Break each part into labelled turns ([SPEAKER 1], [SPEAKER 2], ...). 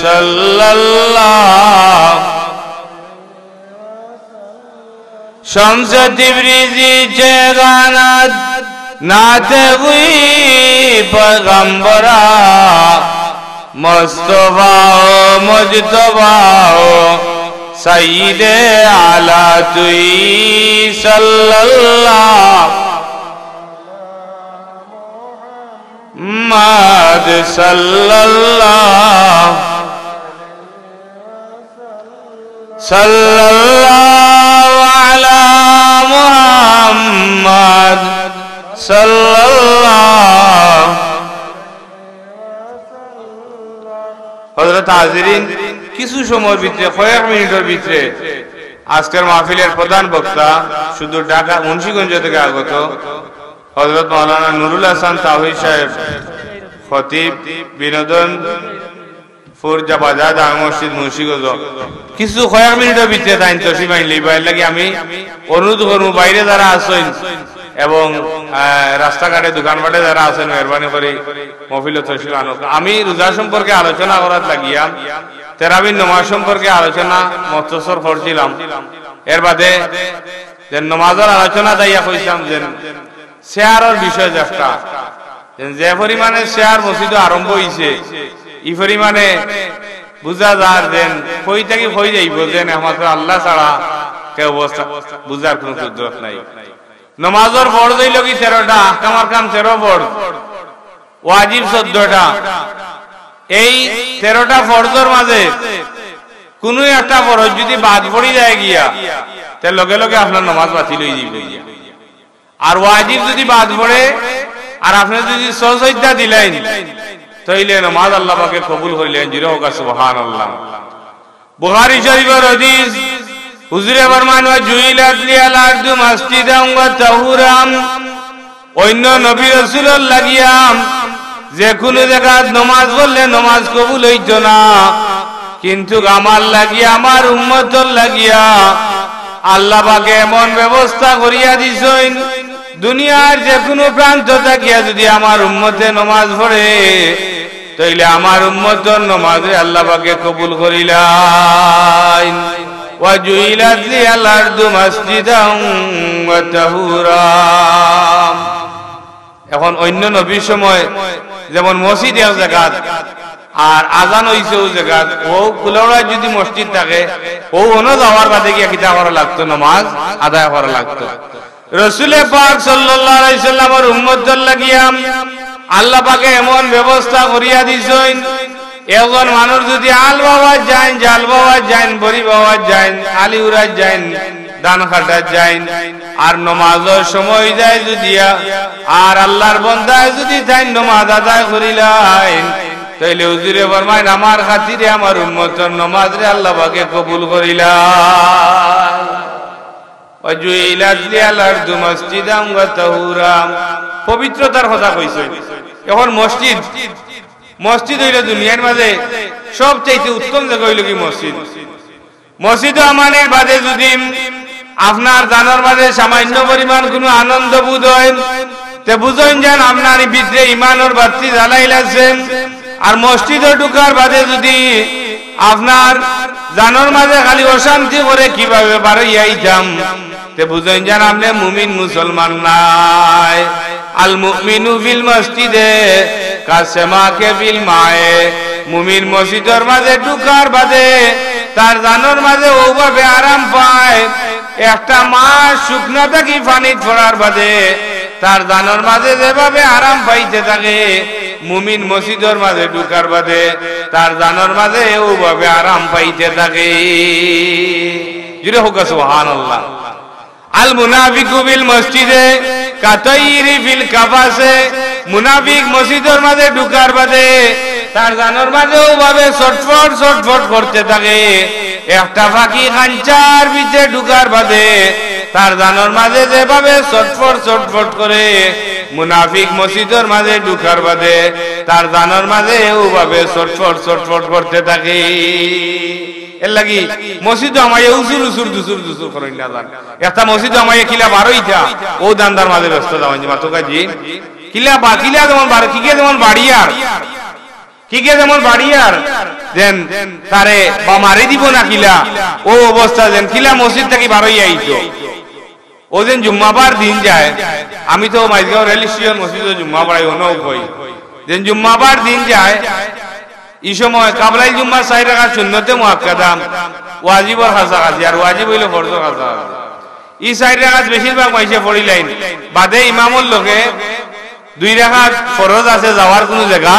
[SPEAKER 1] sallallahu Shamsa Tibrizi Cheganat Nate Gui Pagambara Mustafa Mujtaba Sayyide Ala Tui Sallallahu Muhammad Sallallahu Ala Muhammad Sallallahu হযরত হাজিরিন কিছু সময়ের ভিতরে কয়েক মিনিটের ভিতরে আজকের মাহফিলের প্রধান বক্তা শুধু ঢাকা মুন্সিগঞ্জ থেকে আগত হযরত মাওলানা নুরুল হাসান তাওহীদ সাহেব খতিব বিনোদন ফুরজা বাজার জামে মসজিদ মুন্সিগঞ্জ কিছু কয়েক মিনিটের ভিতরে তাই তশরিফ আনলি বাইরে লাগি আমি অনুরোধ করব বাইরে যারা আছেন এবং রাস্তাঘাটে দোকানপাটে যারা আছেন মেহরবানি করে মাহফিলে তশরিফ আনুক আমি রোজা সম্পর্কে আলোচনা করার লাগিয়া তারাবির নামাজ সম্পর্কে আলোচনা মুখতসর করছিলাম এর বাদে যে নামাজের আলোচনা দাইয়া কইছিলাম যে শেয়ারের বিষয় যেটা যে পরিমাণে শেয়ার মসজিদে আরম্ভ হইছে এই পরিমাণে বুঝা যায় যে কই থেকে কই যাইব যে আমাদের আল্লাহ ছাড়া কেউ অবস্থা বুঝার কোনো কুদরত নাই নামাজের ফরজ হইল কি 13টা আহকামের কাম 13 ফরজ ওয়াজিব 14টা এই 13টা ফরজের মাঝে কোন একটা ফরজ যদি বাদ পড়ি যায় গিয়া তে লগে লগে আপনার নামাজ বাতিল হয়ে যাবে আর ওয়াজিব যদি বাদ পড়ে আর আপনি যদি সজদা দিলেন তাইলে নামাজ আল্লাহ পাকে কবুল করিলেন জিরো হোক সুবহানাল্লাহ বুখারী শরীফের হাদিস হুজুরে ফরমান ওয়া জুইলাত লিয়াল আরদু মাসজিদান ওয়া তাহুরাম অন্য নবী রাসূলের লাগিয়া যে কোন জায়গায় নামাজ পড়লে নামাজ কবুল হইতো না কিন্তু আমার লাগিয়া আমার উম্মতের লাগিয়া আল্লাহ পাকে এমন ব্যবস্থা করিয়া দিছেন দুনিয়ার যে কোনো প্রান্ত থাকিয়া যদি আমার উম্মতে নামাজ পড়ে তাইলে আমার উম্মতের নামাজে আল্লাহ পাকে কবুল করিলেন ওয়া জুইলাত লিয়াল আরদু মাসজিদান ওয়া তাহুরা এখন অন্য নবীর সময় যেমন মসজিদ এক জায়গা আর আজান হইছে ওই জায়গা ও কুলাউড়া যদি মসজিদ থাকে ও অন্য যাওয়ার বাদে গিয়া কিতা করা লাগতো নামাজ আদায় করা লাগতো রাসূল পাক সাল্লাল্লাহু আলাইহি সাল্লামের উম্মতদের লাগিয়া আল্লাহ পাকে এমন ব্যবস্থা করিয়া দিছেন একজন মানুষ যদি আল বাবা যায় জাল বাবা যায় বড়ি বাবা যায় আলিউরা যায় দান খাটা যায় আর নামাজের সময় যায় যদি আর আল্লাহর বান্দায় যদি তাই নামাজ আদায় করিলেন তাইলে হুজুরে ফরমায় আমার খাতিরে আমার উম্মতের নামাজ রে আল্লাহ পাকে কবুল করিলেন ওয়া জুইলাত লিয়াল আরদু মাসজিদান ওয়া তাহুরা পবিত্রতার কথা কইছে এখন মসজিদ মসজিদ হইল দুনিয়ার মাঝে সবচেয়ে উত্তম জায়গা হইল কি মসজিদ মসজিদ আমানের বাদে যদি আপনার জানার মাঝে সামান্য পরিমাণ কোনো আনন্দ বোধ হয় তে বুঝেন যেন আপনার ভিতরে ইমানের বাতি জ্বালাইলাছেন আর মসজিদে ঢুকার বাদে যদি আপনার জানার মাঝে খালি অশান্তি করে কিভাবে বাড়াইয়াইতাম তে বুঝেন যেন আপনি মুমিন মুসলমান নাই আল মুমিনু ফিল মসজিদে কাসেমাকে ফিল মায়ে মুমিন মসজিদের মাঝে ঢুকার বাদে তার জানার মাঝে ওভাবে আরাম পায় একটা মাস শুকনা থাকি পানি পড়ার বাদে তার জানার মাঝে যেভাবে আরাম পাইতে থাকে মুমিন মসজিদের মাঝে ঢুকার বাদে তার জানার মাঝে ওভাবে আরাম পাইতে থাকে জুড়ে হোক সুবহানাল্লাহ আল মুনাফিকু বিল মসজিদে কাতাইরি ফিল কাফাসে মুনাফিক মসজিদের মাঝে ঢুকার বাদে তার জানার মাঝে ওভাবে ছটফট ছটফট করতে থাকে একটা ফাঁকি খাঞ্চার ভিতরে ঢুকার বাদে তার জানার মাঝে যেভাবে ছটফট ছটফট করে মুনাফিক মসজিদের মাঝে ঢুকার বাদে তার জানার মাঝে ওভাবে ছটফট ছটফট করতে থাকে এর লাগি মসজিদ আমায় উসুর উসুর দুসুর দুসুর করেন না জান একটা মসজিদ আমায় কিলা বারোইটা ও দান্দার মাঝে ব্যস্ত যাওয়ান যে মাতোকাজি কিলা যেমন বারো কি যেমন বাড়িয়ার ঠিক আছে যেমন বাড়িয়ার যেন তারে বা মারি দিব না কিলা ও অবস্থা যেন কিলা মসজিদ থেকে বারোই আইতো ও যেন জুম্মাবার দিন যায় আমি তো মাইজগাঁও রেল স্টেশন মসজিদে জুম্মা পড়াই অনেক হই যেন জুম্মাবার দিন যায় এই সময় কাবলাই জুম্মা 4 রাকাত সুন্নতে মুআক্কাদাম ওয়াজিবর কাছাকাছি আর ওয়াজিব হইল ফরজর কাছাকাছি এই 4 রাকাত বেশিরভাগ মাইসে পড়িলেন বাদে ইমামুল লোকে 2 রাকাত ফরজ আছে যাওয়ার কোনো জায়গা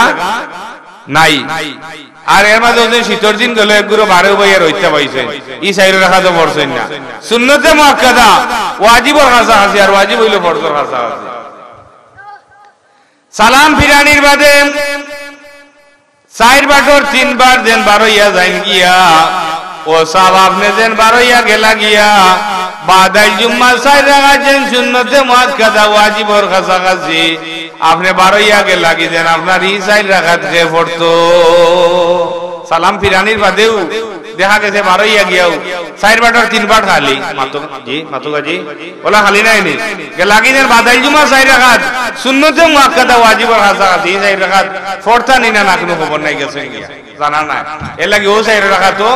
[SPEAKER 1] নাই আর এর মাঝে ওদের শীতর দিন গেল একগুলো 12 বইয়ের হইতে পাইছে এই 4 রাকাত পড়ছেন না সুন্নতে মুআক্কাদা ওয়াজিবর কাছাকাছি আর ওয়াজিব হইল ফরজর কাছাকাছি সালাম ফিরানির বাদে 4 বাটর 3 বার দেন 12 ইয়া যাইন গিয়া ও সব আপনি দেন 12 ইয়া গেলা গিয়া বাদাই জুম্মা 4 রাকাত দেন সুন্নতে মুআক্কাদা ওয়াজিবর কাছাকাছি আপনি 12 ইয়া গেলা গি দেন আপনার এই 4 রাকাত কে পড়তো সালাম ফিরানির বাদেও দেখা গেছে 12 ইয়া গিয়াও 4 বাটর 3 বার খালি মাতুগাজি ওলা খালি নাই নি গেলা গি দেন বাদাই জুম্মা 4 রাকাত সুন্নতে মুআক্কাদা ওয়াজিবর কাছাকাছি 4 রাকাত পড়তা নিনা না কোনো খবর নাই গেছে গিয়া জানা নাই এর লাগি ও 4 রাকাত তো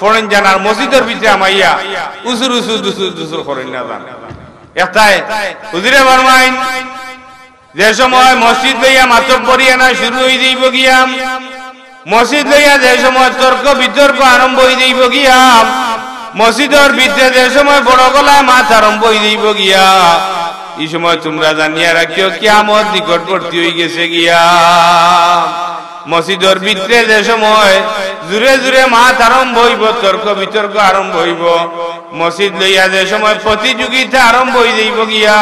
[SPEAKER 1] পড়েন জানার মসজিদের ভিতরে আমাইয়া উসুর দুসুর করেন না জান একটাই হুজুরে ফরমাইন যে সময় মসজিদ লইয়া মাতব্বরি আনা শুরু হই যাইব গিয়া মসজিদ লইয়া যে সময় তর্ক বিতর্ক আরম্ভ হই যাইব গিয়া মসজিদের ভিতরে যে সময় বড় গলায় মাত আরম্ভ হই যাইব গিয়া এই সময় তোমরা জানিয়া রাখিও কিয়ামত নিকটবর্তী হই গেছে গিয়া মসজিদের ভিতরে যে সময় জুরে জুরে মাত আরম্ভ হইব তর্ক বিতর্ক আরম্ভ হইব মসজিদ লইয়া যে সময় প্রতিযোগিতা আরম্ভ হই যাইব গিয়া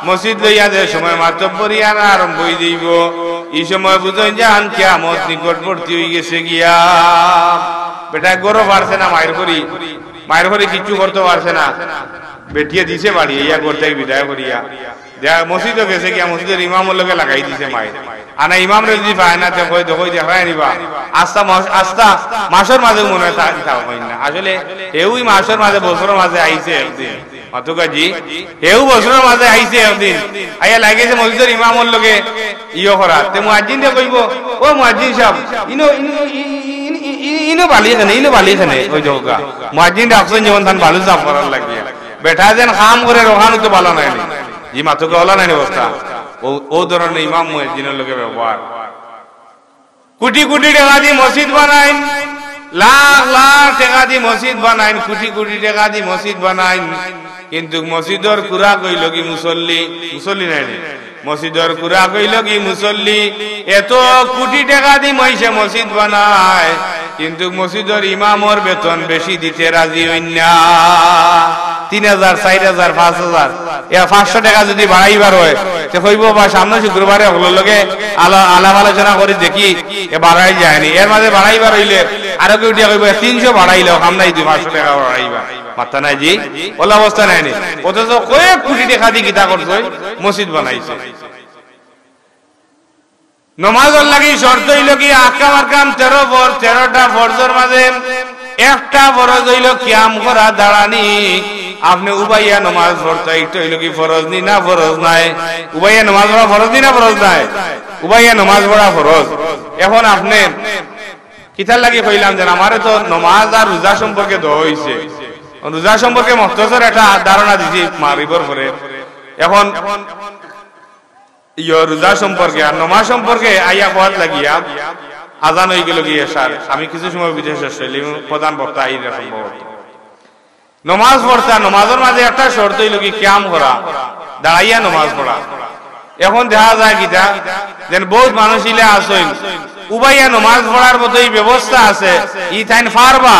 [SPEAKER 1] মসজিদ লইয়া যে সময় মাতব্বরি আনা আরম্ভ হই যাইব এই সময় বুঝেন যান কিয়ামত নিকটবর্তী হই গেছে গিয়া বেটা গরো পারছে না মায়ের করি কিছু করতে পারছে না বেটিয়ে দিছে বাড়ি ইয়া করতে বিদায় করিয়া দেয়া মসজিদে গেছে গিয়া মসজিদের ইমামের লগে লাগাই দিছে মায়ের আনা ইমাম রে যদি পায় না তো কই দেখায় নিবা আস্তা মাসের মাঝে মনে হয় না আসলে এউই মাসের মাঝে বছরের মাঝে আইছে একদিন মাতুকাজি এউ বছরের মাঝে আইছে একদিন আইয়া লাগেছে মসজিদের ইমামের লগে ইয়ো করা তে মুয়াজ্জিন দে কইব ও মুয়াজ্জিন সাহেব ইনো বালি খানে ওই জগা মুয়াজ্জিন ডাকছেন যেমন ধান ভালো জাম করার লাগিয়া বেটা যেন কাম করে রোহানো তো ভালো নাই জি মাতুকা হলা নাই অবস্থা ও ধরনের ইমাম মুয়াজ্জিনের লগে ব্যবহার কোটি কোটি টাকা দিয়ে মসজিদ বানাইন লাখ লাখ টাকা দিয়ে মসজিদ বানাইন কোটি কোটি টাকা দিয়ে মসজিদ বানাইন কিন্তু মসজিদের কুরা কইল কি মুসল্লি নাই মসজিদের কুরা কইল কি মুসল্লি এত কোটি টাকা দিয়ে মহিষে মসজিদ বানায় কিন্তু মসজিদের ইমামর বেতন বেশি দিতে রাজি হইন না 3000 4000 5000 500 টাকা যদি বাড়াইবার হয় তো কইব বা সামনে শুক্রবারে ওগুলোর লগে আলাপ আলোচনা করে দেখি এ বাড়াই যায়নি এর মাঝে বাড়াইবার হইলে আরো কেউ উঠিয়া কইব 300 বাড়াইলেও কাম নাই 500 টাকা বাড়াইবা মাথা নাই জি ওলা অবস্থা নাই নি অথচ কয়েক কোটি টাকা দিয়ে কিতা করছে মসজিদ বানাইছে নমাজের লাগি শর্ত হইল কি আকাম 13টা ফরজের মাঝে একটা ফরজ হইল কিয়াম করা দাঁড়ানি আপনি উবাইয়া নামাজ পড়তে একটু হইল কি ফরজ নি না ফরজ নাই উবাইয়া নামাজ পড়া ফরজ নি না ফরজ নাই উবাইয়া নামাজ পড়া ফরজ এখন আপনি কিতার লাগি কইলাম যে আমারে তো নামাজ আর রোজা সম্পর্কে দেওয়া হইছে রোজা সম্পর্কে মুখতসর একটা ধারণা দিছি মারিবর পরে এখন রোজা সম্পর্কে আর নামাজ সম্পর্কে আইয়া পথ লাগিয়া আজান হয়ে গেল গিয়ে স্যার আমি কিছু সময় বিদেশে আসছিলাম প্রধান বক্তা আইরা সম্ভবত নামাজ পড়তা নামাজের মাঝে একটা শর্ত হইল কি কিয়াম করা দাঁড়াইয়া নামাজ পড়া এখন দেখা যায় কিটা যেন বহুত মানুষ ইলে আসেন উবাইয়া নামাজ পড়ার মতোই ব্যবস্থা আছে ই থাইন ফারবা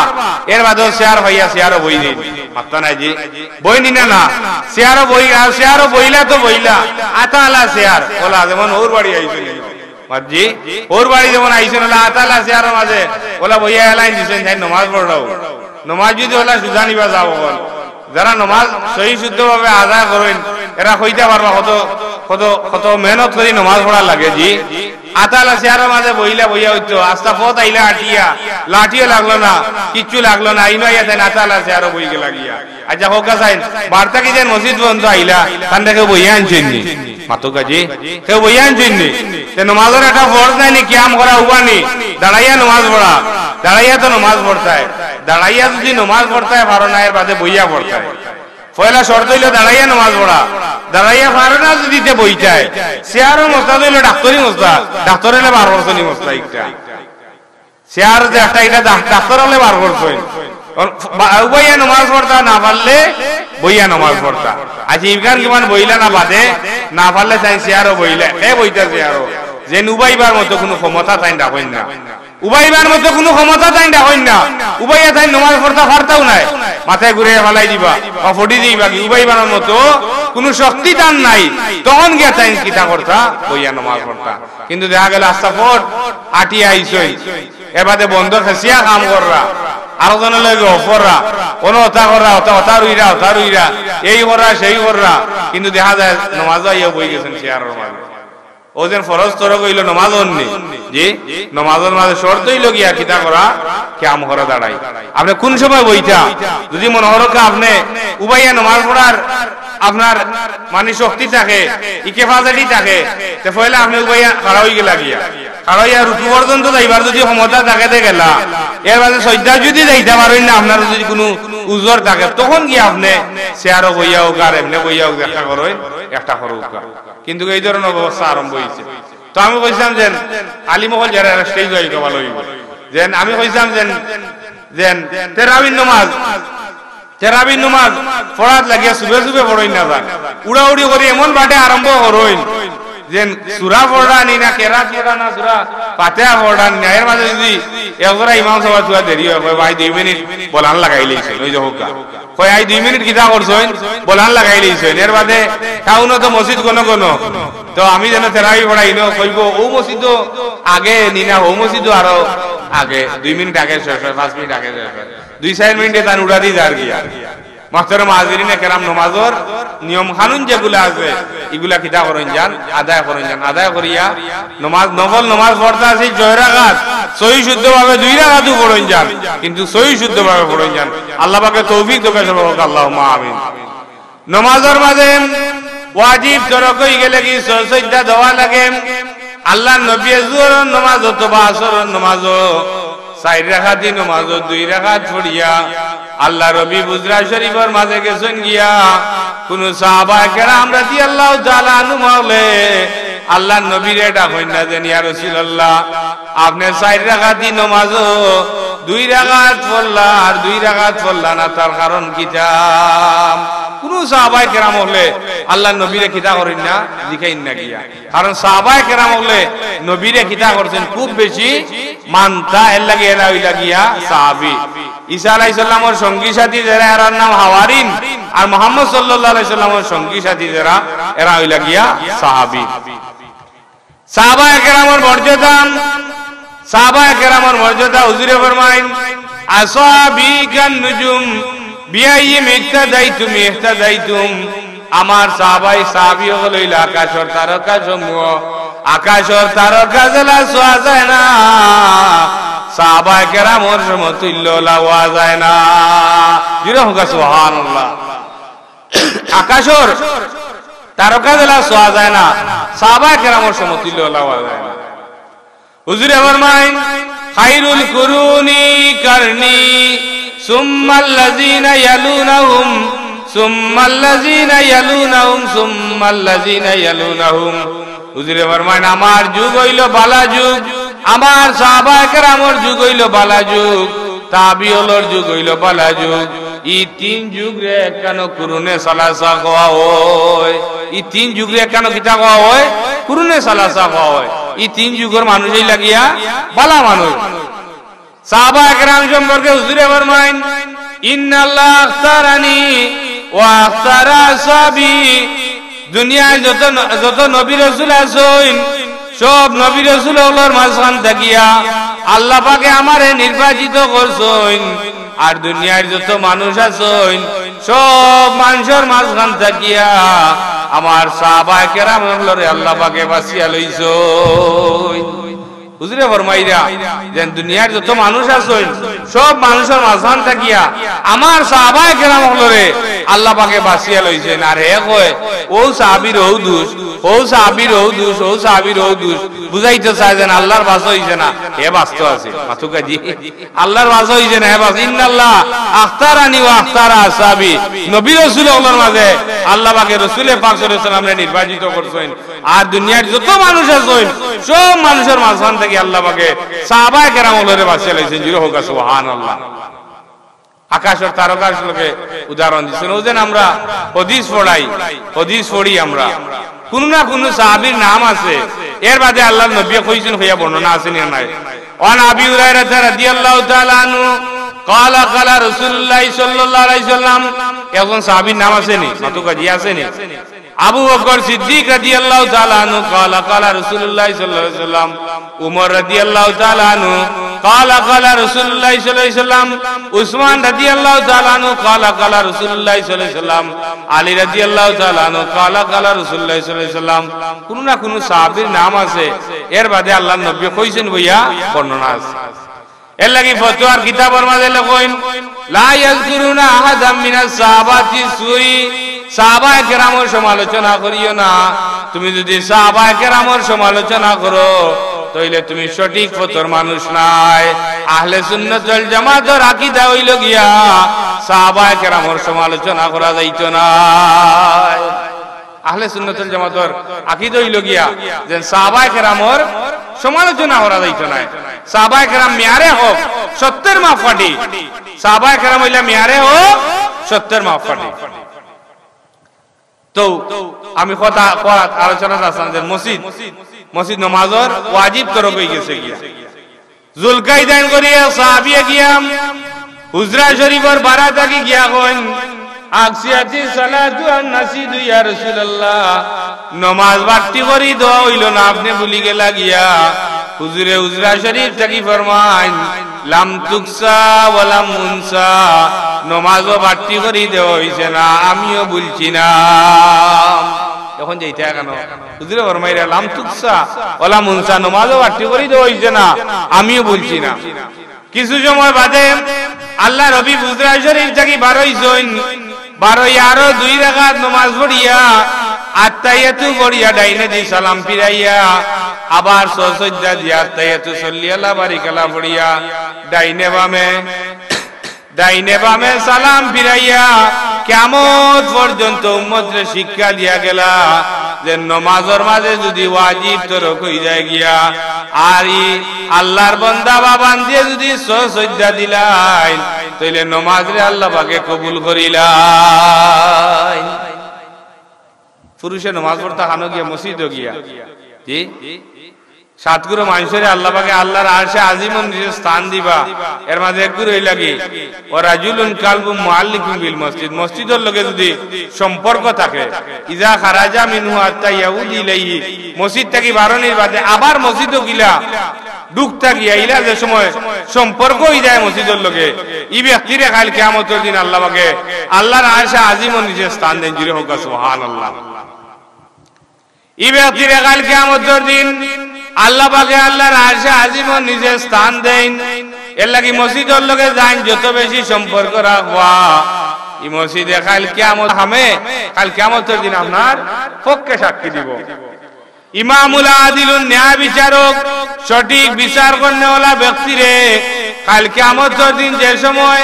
[SPEAKER 1] এর বাদেও শেয়ার হইয়া শেয়ারও বই দিন মাত্তা নাই জি বই নিনা না শেয়ারও বই আর শেয়ারও বইলা তো বইলা আতালা শেয়ার ওলা যেমন ওর বাড়ি আইছেন মাজি ওর বাড়ি যেমন আইছেন ওলা আতালা শেয়ারের মাঝে ওলা বইয়া এলাইন দিছেন থাইন নামাজ পড়াও নামাজ যদি ওলা সুজানিবা যাও বল যারা নামাজ সহি শুদ্ধভাবে আদায় করেন এরা কইতে পারবা কত মেহনত করে নামাজ পড়া লাগে জি আতালা শেয়ারের মাঝে বইলা বইয়া হইতো আস্তা পথ আইলা আটিয়া লাঠিও লাগলো না কিচ্ছু লাগলো না আইনো আইয়া দেন আতালা শেয়ারও বইকে লাগিয়া আচ্ছা হোক সাইন বার্তা কি যেন মসজিদ বন্ধ আইলা তান দেখে বইয়া আনছেন মাতো কাজী কেউ বইয়ান চিননি তে নমাজের একটা ফরজ নাই নি কিয়াম করা হুবানি দাঁড়াইয়া নমাজ পড়া দাঁড়াইয়া তো নমাজ পড়তায় দাঁড়াইয়া যদি নমাজ পড়তায় ভালো না এর বাদে বইয়া পড়তায় পয়লা শর্ত হইল দাঁড়াইয়া নমাজ পড়া দাঁড়াইয়া পারে না যদি তে বইটায় চেয়ারও মস্তা হইল ডাক্তারি মস্তা ডাক্তার হলে 12 বছরই মস্তা একটা চেয়ার যে একটা এটা ডাক্তার হলে 12 বছর বইয়া নমাজ পড়তা না পারলে বইয়া নমাজ পড়তা আজ ইমকান কিমান বইলা না বাদে না পারলে তাই চেয়ারও বইলে বইতা চেয়ারও যে উবাইবার মতো কোনো ক্ষমতা তাই রাখেন না উবাইবার মতো কোনো ক্ষমতা তাই রাখেন না উবাইয়া তাই নমাজ পড়তা পারতাও নাই মাথায় ঘুরে ফেলাই দিবা বা ফটি দিবা কি উবাইবার মতো কোনো শক্তি তার নাই তখন গিয়া তাই কিতা করতা বইয়া নমাজ পড়তা কিন্তু দেখা গেল আস্তা ফট আটিয়া আইসই এবারে বন্ধ খেসিয়া কাম কররা আরো জন লাগে অফররা কোন ওটা কররা ওটা রুইরা এই কররা সেই কররা কিন্তু দেখা যায় নমাজ আইয়া বই গেছেন চেয়ারের মাঝে ও যেন ফরজ তরক হইল নমাজ অন্যে জি নমাজের মাঝে শর্ত হইল গিয়া কিতা করা কিয়াম করা দাঁড়াই আপনি কোন সময় বইটা যদি মনে হরকে আপনি উবাইয়া নমাজ পড়ার আপনার মানে শক্তি থাকে ইকেফাজাটি থাকে তে পয়লা আপনি উবাইয়া খাড়া হই গেলা গিয়া খাড়া হইয়া রুকু পর্যন্ত যাইবার যদি ক্ষমতা থাকে গেলা এর মাঝে সজ্জা যদি যাইতে পারেন না আপনার যদি কোনো উজর থাকে তখন কি আপনি চেয়ারও বইয়া হোক আর এমনি বইয়া হোক দেখা করেন একটা করুক কিন্তু এই ধরনের অবস্থা আরম্ভ হয়েছে তো আমি কইছিলাম যে আলিমহল যারা স্টেজ হইল ভালো হইব যেন আমি কইছিলাম যেন তেরাবিন নমাজ পড়াত লাগিয়া সুবে সুবে পড়ই না যান উড়াউড়ি করে এমন বাটে আরম্ভ করইন যেন সূরা পড়া নি না কেরাত পড়া না সূরা ফাতিহা পড়া নি এর মাঝে যদি একজরা ইমাম সাহেব তুয়া দেরি হয় ভাই 2 মিনিট বলান লাগাই লইছে ওই যে হোকা কই আই 2 মিনিট কিতা করছইন বলান লাগাই লইছে এর বাদে কাউনো তো মসজিদ কোন তো আমি যেন তেরাবি পড়াইনো কইব ও মসজিদ আগে নিনা ও মসজিদ আরো আগে 2 মিনিট আগে শেষ হয় 5 মিনিট আগে শেষ হয় 2-4 মিনিটে তান উড়া দি যার গিয়া মাহতারাম হাজিরিনে কেরাম নমাজের নিয়ম কানুন যেগুলা আছে এগুলা কিতা করেন যান আদায় করিয়া নমাজ নফল নমাজ পড়তে আছে 6 রাকাত সহি শুদ্ধভাবে 2 রাকাতও পড়েন যান কিন্তু সহি শুদ্ধভাবে পড়েন যান আল্লাহ পাকে তৌফিক দেবে সবাই আল্লাহুম্মা আমিন নমাজের মাঝে ওয়াজিব তরক হই গেলে কি সজদা দেওয়া লাগে আল্লাহ নবী জোহরের নামাজ অথবা আসরের নামাজ 4 রাকাত নামাজ 2 রাকাত পড়িয়া আল্লাহ রবি বুজরা শরীফের মাঝে গেছেন গিয়া কোন সাহাবা কেরাম রাদিয়াল্লাহু তাআলা আনহু বলে আল্লাহ নবীর এটা হই না যে ইয়া রাসূলুল্লাহ আপনি 4 রাকাত নামাজ 2 রাকাত পড়লা আর 2 রাকাত পড়লা না তার কারণ কিটা কোন সাহাবা কেরাম হলে আল্লাহ নবীরে কিতা করেন না দেখাইন না গিয়া কারণ সাহাবা কেরাম হলে নবীরে কিতা করছেন খুব বেশি মানতা এর লাগে এরা হইলা গিয়া সাহাবী ঈসা আলাইহিস সালামের সঙ্গী সাথী যারা এর নাম হাওয়ারিন আর মুহাম্মদ সাল্লাল্লাহু আলাইহি সাল্লামের সঙ্গী সাথী যারা এরা হইলা গিয়া সাহাবী সাহাবা কেরামের মর্যাদা হুজুরে ফরমায়েন আসহাবিকান নুজুম বিআইয়িম ইহতাদাইতুম আমার সাহাবী হলো আকাশের তারকা সমূহ আকাশের তারকা জ্বলা ছোঁয়া যায় না সাহাবা কেরামের সমতুল্য লাওয়া যায় না জুরে হোক সুবহানাল্লাহ আকাশের তারকা জ্বলা ছোঁয়া যায় না সাহাবা কেরামের সমতুল্য লাওয়া যায় না হুজুরে ফরমায়েন খায়রুল কুরুনি কারনি সুম্মাল্লাযিনা ইয়ালুনাহুম হুজুরে ফরমায়েন আমার যুগ হইল বালা যুগ আমার সাহাবা কেরামের যুগ হইল বালা যুগ তাবিউলর যুগ হইল বালা যুগ এই 3 যুগ রে কেন কুরুনে সালাসা কোয়া হয় এই 3 যুগ রে কেন কিতা কোয়া হয় কুরুনে সালাসা কোয়া হয় এই 3 যুগের মানুষই লাগিয়া বালা মানুষ সাহাবা কেরাম সম্পর্কে হুজুরে ফরমায়েন ইন্নাল্লাহ আখতারানি ওয়া আখতারা আসহাবি দুনিয়ায় যত নবী রাসূল আছেন সব নবী রাসূলগুলোর মাঝখান থাকিয়া আল্লাহ পাকে আমারে নির্বাচিত করছেন আর দুনিয়ার যত মানুষ আছেন সব মানুষের মাঝখান থাকিয়া আমার সাহাবা কেরামগুলোরে আল্লাহ পাকে বাঁচিয়া লইছেন হুজুরে ফরমাইরা যে দুনিয়ার যত মানুষ আছেন সব মানুষের মাঝখান থাকিয়া আমার সাহাবায়ে কেরাম হলরে আল্লাহ পাকে বাঁচিয়া লইছেন আর হে কয় ও সাহাবীর ও দুষ ও সাহাবীর ও দুষ ও সাহাবীর ও দুষ বুঝাইতে চায় যেন আল্লাহর বাঁচা হইছে না হে বাঁচত আছে মাতুকাজি আল্লাহর বাঁচা হইছে না হে বাঁচ ইন্নাল্লাহ আখতারানি ওয়া আখতারা আসহাবি নবী রাসূলুল্লাহর মাঝে আল্লাহ পাকে রাসূলে পাক সাল্লাল্লাহু আলাইহি ওয়াসাল্লামকে নির্বাচিত করছেন আর দুনিয়ার যত মানুষ আছেন সব মানুষের মাঝখান থেকে আল্লাহ পাকে সাহাবায়ে কেরাম হলরে বাঁচিয়ে লইছেন জিরো হোক সুবহানাল্লাহ আকাশের তারকার লোকে উদাহরণ দিচ্ছেন ওজন আমরা হাদিস পড়ি আমরা কোন না কোন সাহাবীর নাম আছে এর বাদে আল্লাহর নবী কইছেন হইয়া বর্ণনা আছে না নাই ওয়ান আবি হুরায়রা রাদিয়াল্লাহু তাআলা আনহু قال قال رسول الله صلى الله عليه وسلم একজন সাহাবীর নাম আছে নি মাতুকা জি আছে নি আবু বকর সিদ্দিক রাদিয়াল্লাহু তাআলা আনহু قال قال رسول الله صلى الله عليه وسلم উমর রাদিয়াল্লাহু তাআলা আনহু قال قال رسول الله صلى الله عليه وسلم উসমান রাদিয়াল্লাহু তাআলা আনহু قال قال رسول الله صلى الله عليه وسلم আলী রাদিয়াল্লাহু তাআলা আনহু قال قال رسول الله صلى الله عليه وسلم কোন না কোন সাহাবীর নাম আছে এর বাদে আল্লাহর নবী কইছেন ভাইয়া বর্ণনা আছে এর লাগি ফতোয়ার কিতাবের মাঝে লেখেন লা ইয়াযকুরুনা আহাদাম মিনাস সাহাবাতি সুই সাহাবায়ে কেরামের সমালোচনা করিও না তুমি যদি সাহাবায়ে কেরামের সমালোচনা করো তাইলে তুমি সঠিক ফতোয়ার মানুষ নাই আহলে সুন্নাত ওয়াল জামাতের আকীদা হইল গিয়া সাহাবায়ে কেরামের সমালোচনা করা যাইতো না আহলে সুন্নাত ওয়াল জামাতের আকীদা হইল গিয়া যে সাহাবায়ে কেরামের সমালোচনা করা যাইতো না সাহাবায়ে কেরাম মিয়ারে হোক সত্যের মাপকাঠি সাহাবায়ে কেরাম হইলা মিয়ারে হোক সত্যের মাপকাঠি তো আমি কথা আলোচনা করছিলাম যে মসজিদ নামাজের ওয়াজিব তরফ হয়ে গেছে গিয়া জুলকাইদান করিয়া সাহাবিয়ে গিয়া হুজরা শরীফের বারাতাকি গিয়া কইন আকসিয়াতি সালাতু আন নাসিদু ইয়া রাসূলুল্লাহ নামাজ বাড়তি করি দোয়া হইল না আপনি ভুলি গেলা গিয়া হুজুরে হুজরা শরীফ থাকি ফরমান লাম তুকসা ওয়া লাম মুনসা নামাজও বাড়তি করি দেওয়া হইছে না আমিও ভুলছি না এখন যাইতে কেন হুজুরে ফরমাইরা লাম তুকসা ওয়া লাম মুনসা নামাজও বাড়তি করি দেওয়া হইছে না আমিও ভুলছি না কিছু সময় বাদে আল্লাহ নবী হুজরা শরীফ থাকি বার হইছেন বারোই আরো 2 রাকাত নামাজ পড়িয়া আত্তাহিয়াতু পড়িয়া ডাইনে দি সালাম ফিরাইয়া আবার সজদা দিয়া আত্তাহিয়াতু সাল্লাল্লাহু বারিকাল্লাহ পড়িয়া ডাইনে বামে সালাম ফিরাইয়া কিয়ামত পর্যন্ত উম্মতরে শিক্ষা দিয়া গেলা যে নামাজের মাঝে যদি ওয়াজিব তরক হই যায় গিয়া আর আল্লাহর বান্দা বাবান দিয়ে যদি সজদা দিলাই তাইলে নামাজরে আল্লাহ পাকে কবুল করিলাই পুরুষে নামাজ পড়তে হানো গিয়া মসজিদে গিয়া জি সাতগুরু মানুষের আল্লাহ পাকে আল্লাহর আরশে আজিমন নিজে স্থান দিবা এর মাঝে একগুরু হই লাগি ও রাজুলুন কালবু মুআল্লিকুম বিল মসজিদের লগে যদি সম্পর্ক থাকে ইজা খারাজা মিনহু আত্তা ইয়াউদি ইলাইহি মসজিদ থেকে বারণের বাদে আবার মসজিদে গিলা ঢুকতা গিয়া ইলা যে সময় সম্পর্ক হই যায় মসজিদের লগে ই ব্যক্তিরে কাল কিয়ামতের দিন আল্লাহ পাকে আল্লাহর আরশে আজিমন নিজে স্থান দেন জিরে হোক সুবহানাল্লাহ ই ব্যক্তিরে কাল কিয়ামতের দিন আল্লাহ পাকে আল্লাহর আরশে আজিমন নিজে স্থান দেন এর লাগি মসজিদের লগে যান যত বেশি সম্পর্ক রাখবা এই মসজিদে কাল কিয়ামতের দিন আপনার পক্ষে সাক্ষী দিব ইমামুল আদিলুন ন্যায় বিচারক সঠিক বিচার করনেওয়ালা ব্যক্তি রে কাল কিয়ামতের দিন যে সময়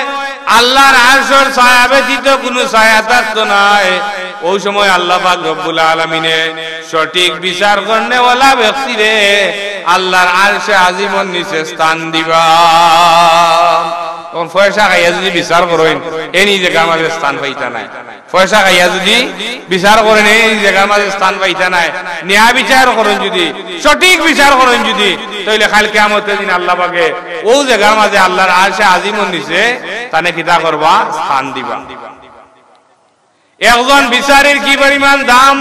[SPEAKER 1] আল্লাহর আরশের ছায়া ব্যতীত কোনো ছায়া থাকতো না ওই সময় আল্লাহ পাক রব্বুল আলামিনে সঠিক বিচার করনেওয়ালা ব্যক্তি রে আল্লাহর আরশে আজিমন নিচে স্থান দিবা তখন পয়সা খাইয়া যদি বিচার করেন এই জায়গার মাঝে স্থান পাইতা নাই পয়সা খাইয়া যদি বিচার করেন এই জায়গার মাঝে স্থান পাইতা নাই ন্যায় বিচার করেন যদি সঠিক বিচার করেন যদি তাইলে কাল কিয়ামতের দিন আল্লাহ পাকে ওই জায়গার মাঝে আল্লাহর আরশে আজিমন নিচে তানে কিতা করবা স্থান দিবা একজন বিচারের কি পরিমাণ দাম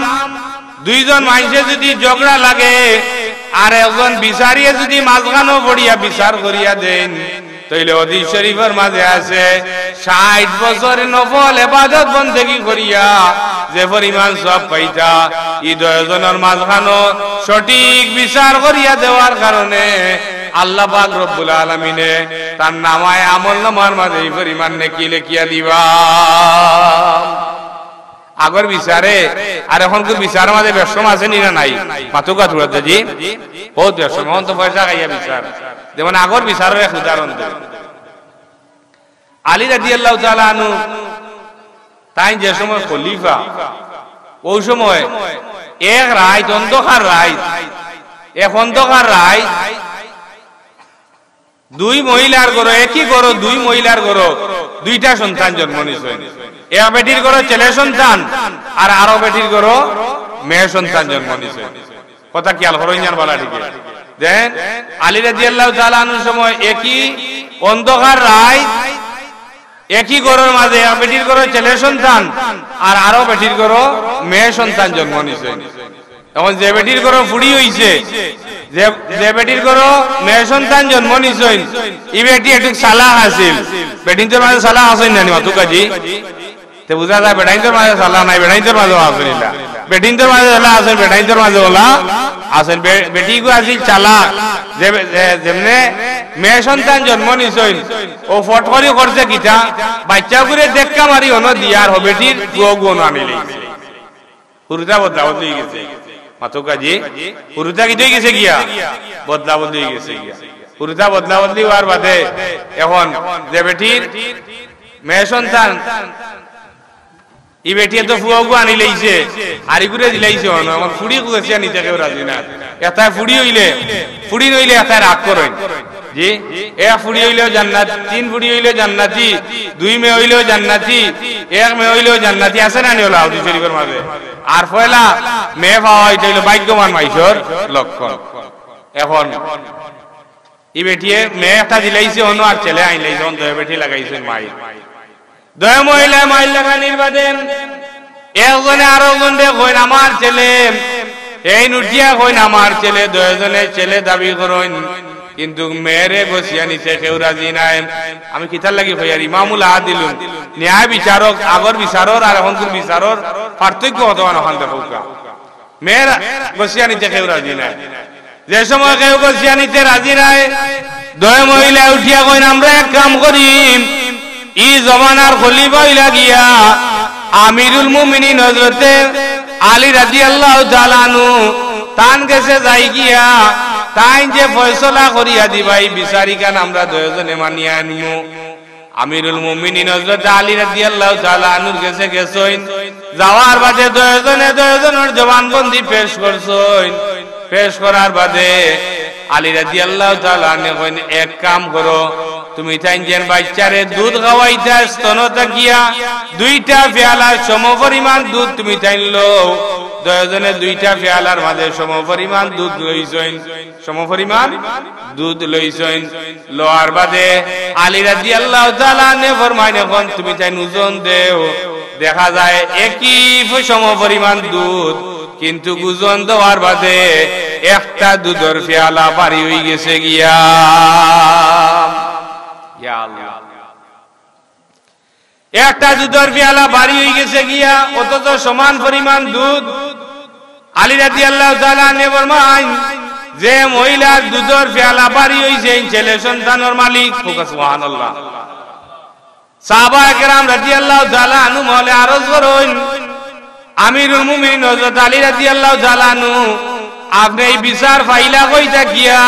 [SPEAKER 1] দুইজন মানুষে যদি ঝগড়া লাগে আর একজন বিচারিয়ে যদি মাঝখানো পড়িয়া বিচার করিয়া দেন তাইলে হাদিস শরীফের মাঝে আছে 60 বছর নফল ইবাদত বন্দেগী করিয়া যে পরিমাণ সওয়াব পাইতা এই দুইজনের মাঝখানো সঠিক বিচার করিয়া দেওয়ার কারণে আল্লাহ পাক রব্বুল আলামিনে তার নামায় আমলনামার মাঝে এই পরিমাণ নেকি লিখিয়া দিবা। আগর বিচারে আর এখনকার বিচারের মাঝে ব্যবসা আছে নি না নাই? পাতুকা তুড়াতে জি বহুত ব্যবসা, এখন তো পয়সা খাইয়া বিচার। যেমন আগর বিচারের এক উদাহরণ দেব, আলী রাদিয়াল্লাহু তাআলা আনহু তাই যে সময় খলিফা, ওই সময় এক রায় অন্ধকার রায়, এক অন্ধকার রায় দুই মহিলার ঘর, একই ঘর দুই মহিলার ঘর দুইটা সন্তান জন্ম নিছে। এক বেটির ঘর ছেলে সন্তান আর আরো বেটির ঘর মেয়ে সন্তান জন্ম নিছে। কথা কি আল হরইয়ার বলা ঠিক দেন। আলী রাদিয়াল্লাহু তাআলা আনহুর সময় একই অন্ধকার রায়, একই ঘরের মাঝে এক বেটির ঘর ছেলে সন্তান আর আরো বেটির ঘর মেয়ে সন্তান জন্ম নিছে। এখন যে বেটির ঘর ফুড়ি হইছে, যে বেটির ঘর মেয়ে সন্তান জন্ম নিছে, এই বেটি একটু সালাহ আছিল। বেটির মাঝে সালাহ আসেন না মাতুকাজি, তে বুঝা যায় বেটাইন্তর মাঝে সালাহ নাই, বেটাইন্তর মাঝে আসেন না। বেটিন্তর মাঝে সালাহ আসেন, বেটাইন্তর মাঝে ওলা আসেন। বেটি গো আছিল চালাক, যেমনে মেয়ে সন্তান জন্ম নিছেন ও ফট করে করছে কিটা বাচ্চা করে দেখা মারি অন দিয়ার হবে বেটির গুয়া গুণ আনিলে পুরুটা বদলা বদলি গেছে। মাতুকাজি পুরুটা কি হয়ে গেছে গিয়া বদলা বদলি গেছে গিয়া। পুরুটা বদলা বদলি হওয়ার বাদে এখন যে বেটির মেয়ে সন্তান এই বেটিয়ে তো ফুয়া গু আনি লাইছে আর ইগুরে দিলাইছে অন আমার ফুড়ি গুছে নিতে কেউ রাজি না। এটাই ফুড়ি হইলে ফুড়ি হইলে এটাই রাগ করেন জি। এক ফুড়ি হইলেও জান্নাত, তিন ফুড়ি হইলেও জান্নাতি, দুই মেয়ে হইলেও জান্নাতি, এক মেয়ে হইলেও জান্নাতি, আছে না নিও হাদিস শরীফের মাঝে। আর পয়লা মেয়ে পাওয়া এটা হইলো ভাগ্যবান মানুষের লক্ষণ। এখন এই বেটিয়ে মেয়ে একটা দিলাইছে অন্য আর ছেলে আইন লাইছে, অন দুই বেটি লাগাইছে মাই দুই মহিলা মাইল লাগানির বাদে একজনে আরো জনে কইন আমার ছেলে, এই নুটিয়া কইন আমার ছেলে, দুইজনে ছেলে দাবি করেন কিন্তু মেয়েরে বসিয়া নিছে কেউ রাজি নাই। আমি কিতার লাগি হইয়ার ইমামুল আদিল ন্যায় বিচারক আগর বিচারর আর এখনকার বিচারর পার্থক্য হতো ওখান দেখা মেয়ের বসিয়া নিতে কেউ রাজি নাই। যে সময় কেউ বসিয়া নিতে রাজি নাই দুই মহিলা উঠিয়া কইন আমরা এক কাম করি, ই জমানার খলিফা হইলা গিয়া আমিরুল মুমিনিন হযরতে আলী রাদিয়াল্লাহু তাআলা আনহু তান গেছে যাই গিয়া তাই যে ফয়সালা করিয়া দিবাই বিচারিকান আমরা দুইজনে মানিয়া আনিমু। আমিরুল মুমিনিন হযরত আলী রাদিয়াল্লাহু তাআলা আনহুর কাছে গেছেন, যাওয়ার বাদে দুইজনে দুইজনের জবানবন্দি পেশ করছেন। পেশ করার বাদে আলী রাদিয়াল্লাহু তাআলা আনহু কইন এক কাম করো, তুমি তাইনজেন বাচ্চারে দুধ খাওয়াইতা স্তনতা গিয়া দুইটা পেয়ালা সমপরিমাণ দুধ তুমি তাইনলো। দুইজনে দুইটা পেয়ালার মাঝে সমপরিমাণ দুধ লইছেন, সমপরিমাণ দুধ লইছেন। লোয়ার বাদে আলী রাদিয়াল্লাহু তাআলা আনহু ফরমাইন এখন তুমি তাইন ওজন দেও। দেখা যায় একই সমপরিমাণ দুধ, কিন্তু ওজন দেওয়ার বাদে একটা দুধের পেয়ালা পারি হয়ে গেছে গিয়া। একটা দুধের পেয়ালা বাড়ি হয়ে গেছে গিয়া, অথচ সমান পরিমাণ দুধ। আলী রাদিয়াল্লাহু তাআলা আনহু ফরমাইন যে মহিলার দুধের পেয়ালা বাড়ি হইছে ছেলে সন্তানের মালিক। সুবহানাল্লাহ। সাহাবায়ে কেরাম রাদিয়াল্লাহু তাআলা আনহু মহলে আরজ করেন আমিরুল মুমিনিন হযরত আলী রাদিয়াল্লাহু তাআলা আনহু আপনি এই বিচার ফাইলা কইতা গিয়া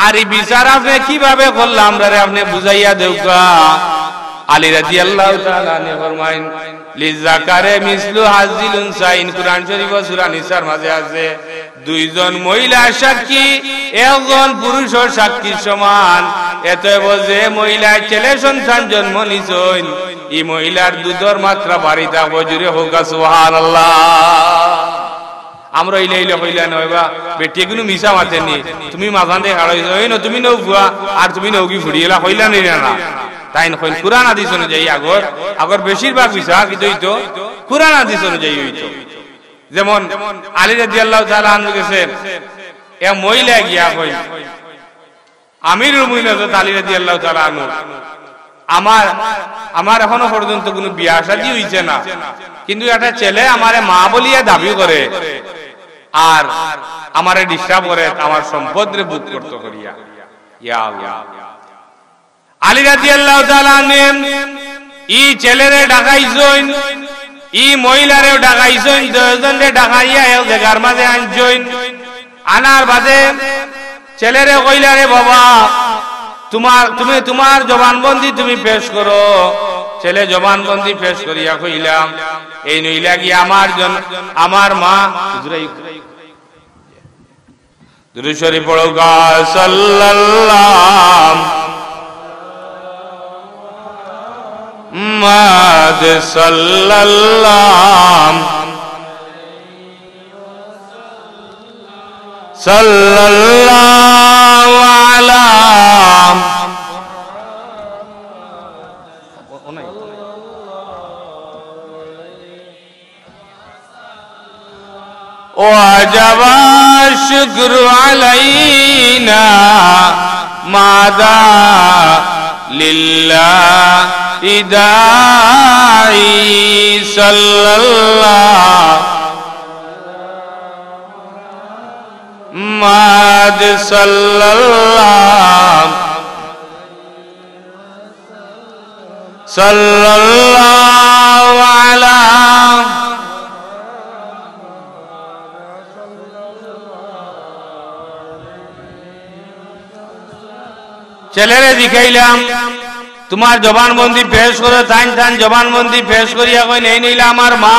[SPEAKER 1] আর এই বিচার আপনি কিভাবে করলাম আমরা আপনি বুঝাইয়া দেউকা। আলী রাদিয়াল্লাহু তাআলা আনহু ফরমাইন লিযাকারে মিসলু হাযিল উনসাইন, কুরআন শরীফ সূরা নিসার মাঝে আছে দুইজন মহিলা সাক্ষী একজন পুরুষের সাক্ষী সমান। এতএব যে মহিলা ছেলে সন্তান জন্ম নিছেন এই মহিলার দুধের মাত্রা বাড়ি থাকবো, জুড়ে হোক সুবহানাল্লাহ। আমরা ইলে ইলে কইলা নয়বা বেটি কোনো মিছা মাতেনি, তুমি মাঝান দিয়ে খাড়াইছো এই ন তুমি নৌ ভুয়া আর তুমি নৌকি ফুড়িয়েলা কইলা নি না। তাই নয় কুরআন হাদিস অনুযায়ী আগর আগর বেশিরভাগ বিচার কিন্তু হইতো কুরআন হাদিস অনুযায়ী হইতো। যেমন আলী রাদিয়াল্লাহু তাআলা আনহু গেছে এ মহিলা গিয়া কই আমিরুল মুমিনিন হযরত আলী রাদিয়াল্লাহু তাআলা আনহু আমার এখনো পর্যন্ত কোনো বিয়া শাদী হইছে না, কিন্তু একটা ছেলে আমারে মা বলিয়া দাবি করে আর আমারে ডিস্টার্ব করে আমার সম্পদরে বুক করতে করিয়া। ইয়া আল্লাহ, আলী রাদিয়াল্লাহু তাআলা আনহু ই ছেলেরে ডাকাইছেন, ই মহিলারেও ডাকাইছেন, দুজনরে ডাকাইয়া এক জায়গার মাঝে আনছেন। আনার বাদে ছেলেরে কইলারে বাবা তুমি তোমার জবানবন্দি তুমি পেশ করো। ছেলে জবানবন্দি পেশ করিয়া কইলাম এই নইলা কি আমার মা দুরূদ শরীফ পড়ো গা সাল্লাল্লাহু মাদ সাল্লাল্লাহু সাল্লাল্লাহু আলা وجب الشكر علينا ماذا لله داعي صلى الله ماد صلى الله صلى الله على ছেলেরে দেখাইলাম তোমার জবানবন্দি পেশ করো। টান জবানবন্দি পেশ করিয়া কই নেই নিলে আমার মা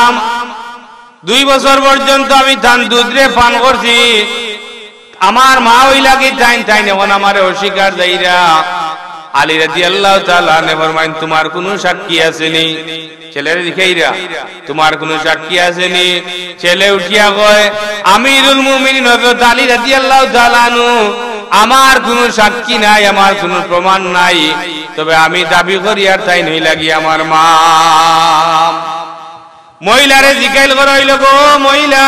[SPEAKER 1] 2 বছর পর্যন্ত আমি তান দুধরে পান করছি, আমার মা ওই লাগি টাইন এখন আমারে অস্বীকার যাইরা। আলী রাদিয়াল্লাহু তাআলা ফরমাইন তোমার কোনো সাক্ষী আসেনি? ছেলেরে দেখাইরা তোমার কোনো সাক্ষী আসেনি? ছেলে উঠিয়া কয় আমিরুল মুমিনিন হযরত আলী রাদিয়াল্লাহু তাআলা আনহু আমার কোনো সাক্ষী নাই, আমার কোনো প্রমাণ নাই, তবে আমি দাবি করি আর তাই নই লাগি আমার মা। মহিলারে জিজ্ঞাসা করা হইল গো মহিলা,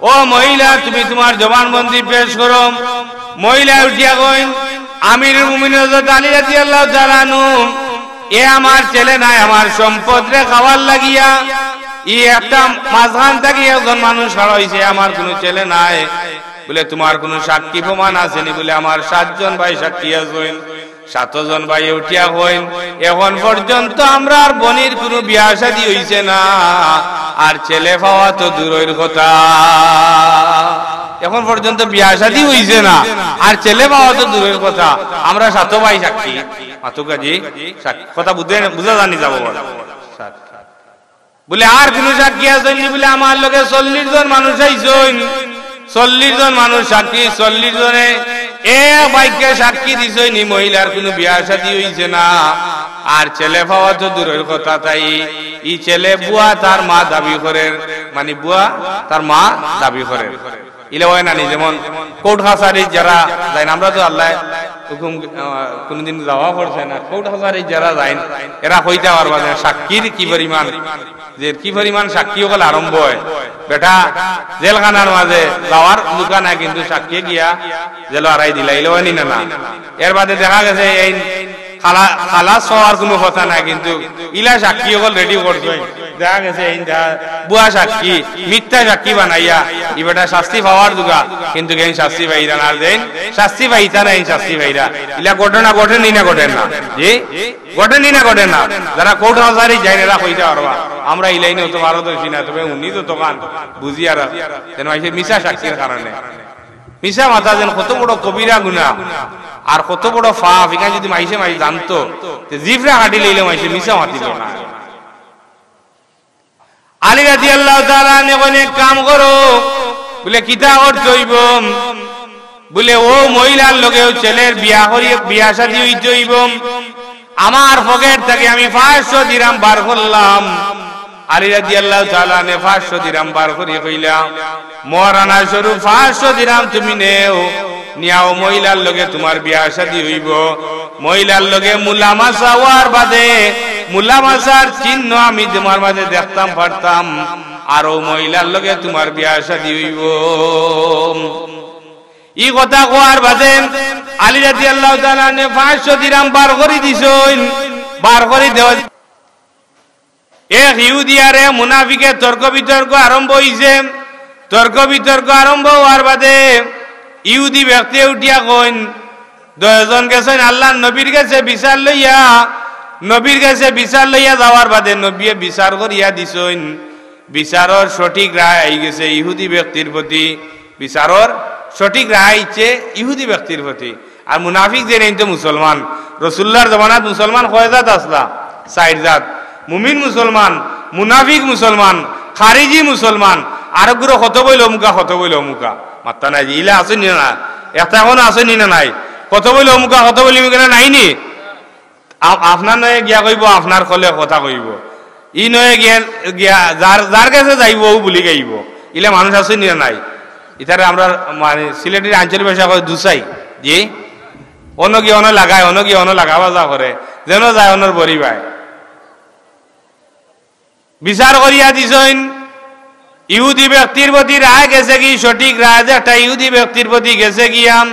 [SPEAKER 1] ও মহিলা তুমি তোমার জবানবন্দি পেশ করো। মহিলা উঠিয়া কই আমিরুল মুমিনিন হযরত আলী রাদিয়াল্লাহু তাআলা আনহু এ আমার ছেলে নাই, আমার সম্পদ রে খাওয়ার লাগিয়া ই একটা মাঝখান থেকে একজন মানুষ খাড়া হইছে, আমার কোনো ছেলে নাই। বলে তোমার কোনো সাক্ষী প্রমাণ আসেনি? বলে আমার 7 জন ভাই সাক্ষী আছেন। 7 জন ভাই উঠিয়া হইন এখন পর্যন্ত আমরা আর বনির কোনো বিয়া শাদী হইছে না, আর ছেলে পাওয়া তো দূরের কথা। এখন পর্যন্ত বিয়া শাদী হইছে না আর ছেলে পাওয়া তো দূরের কথা, আমরা 7 ভাই সাক্ষী। মাতুকাজি কথা বুঝা জানি যাব বলে আর কোনো সাক্ষী আসেনি? বলে আমার লোকে 40 জন মানুষ আইছেন, 40 জন মানুষ সাক্ষী। 40 জনে এক বাইকে সাক্ষী দিছনি মহিলার কোনো বিয়া শাদী হইছে না, আর ছেলে পাওয়া তো দূরের কথা। তাই এই ছেলে বুয়া তার মা দাবি করে, মানে বুয়া তার মা দাবি করে। ইলে হয় না নি? যেমন কোর্ট হাসারি যারা যায়, আমরা তো আল্লাহ হুকুম কোনদিন যাওয়া পড়ছে না, কোর্ট হাসারি যারা যায় এরা হইতে পারবা না সাক্ষীর কি পরিমাণ, যে কি পরিমাণ সাক্ষী হল আরম্ভ হয়। বেটা জেলখানার মাঝে যাওয়ার লুকা নাই, কিন্তু সাক্ষী গিয়া জেল হারাই দিলা। ইলে হয় নি না? এর বাদে দেখা গেছে এই খালাস হওয়ার কোনো কথা নাই, কিন্তু ইলা সাক্ষী হল রেডি করছে। দেখা গেছে এই বুয়া সাক্ষী মিথ্যা সাক্ষী বানাইয়া ইবেটা শাস্তি পাওয়ার দুগা, কিন্তু এই শাস্তি পাইরা না, দেন শাস্তি পাইতা না, এই শাস্তি পাইরা। ইলা ঘটনা ঘটেনি না? ঘটেন না? জি ঘটেনি না? ঘটেন না? যারা কোর্ট হাজারি যায় এরা কইতে পারবা আমরা ইলাইনে তো পারদর্শী না, তবে উনি তো দোকান বুঝিয়া যেন মিশা সাক্ষীর কারণে মিশা মাথা যেন কত বড় কবিরা গুনাহ আর কত বড় পাপ। এখানে যদি মাইসে জানতো জিফরা হাঁটি লইলে মাইসে মিশা মাতিল না। আলী রাদিয়াল্লাহু তাআলা অনেক কাম করো বলে কিতা করতে হইব? বলে ও মহিলার লগেও ছেলের বিয়া শাদী হইতে হইব। আমার পকেট থেকে আমি 500 দিরহাম বার করলাম। আলী রাদিয়াল্লাহু তাআলা 500 দিরহাম বার করিয়া কইলাম মহারানা স্বরূপ 500 দিরহাম তুমি নেও, নিয়াও মহিলার লগে তোমার বিয়া শাদী হইব। মহিলার লগে মুলামাসা হওয়ার বাদে মুলামাসার চিহ্ন আমি তোমার মাঝে দেখতাম পারতাম, আর ও মহিলার লগে তোমার বিয়া শাদী হইব। ই কথা কোয়ার বাদে আলী রাদিয়াল্লাহু তাআলা আনহু 500 দিরহাম বার করে দিছেন। বার করে দেওয়া এক ইহুদি আর মুনাফিকের তর্ক বিতর্ক আরম্ভ হইছে। তর্ক বিতর্ক আরম্ভ হওয়ার বাদে ইহুদি ব্যক্তি উঠিয়া কইন 10 জন গেছেন আল্লাহর নবীর কাছে বিচার লইয়া। নবীর কাছে বিচার লইয়া যাওয়ার বাদে নবী বিচার করিয়া দিছেন। বিচারর সঠিক রায় আই গেছে ইহুদি ব্যক্তির প্রতি। বিচারর সঠিক রায় আইছে ইহুদি ব্যক্তির প্রতি। আর মুনাফিক যে নেই তো মুসলমান। রাসূলুল্লাহর জমানাত মুসলমান কয় জাত আসলা? 4 জাত। মুমিন মুসলমান, মুনাফিক মুসলমান, খারিজি মুসলমান। আর গুলো কত বইল অমুকা, কত বইল অমুকা। মাত্তা নাই ইলা আছে নি না? একটা এখন আছে নি না নাই? কত বইল অমুকা, কত বইল অমুকা নাইনি? আপনার নয় গিয়া কইব, আপনার কলে কথা কইব। ই নয় গিয়া যার কাছে যাইব ও বুলি গাইব। ইলে মানুষ আছে নি নাই? ইতারে আমরা মানে সিলেটের আঞ্চলিক ভাষা কয় দুসাই। জি অন্য গিয়ে অন্য লাগায়, অন্য গিয়ে অন্য লাগাবা যা করে, যেন যায় অন্যর বরি পায়। বিচার করিয়া দিছেন ইহুদি ব্যক্তির প্রতি রায় গেছে কি সঠিক রায় একটা ইহুদি ব্যক্তির প্রতি গেছে গিয়াম।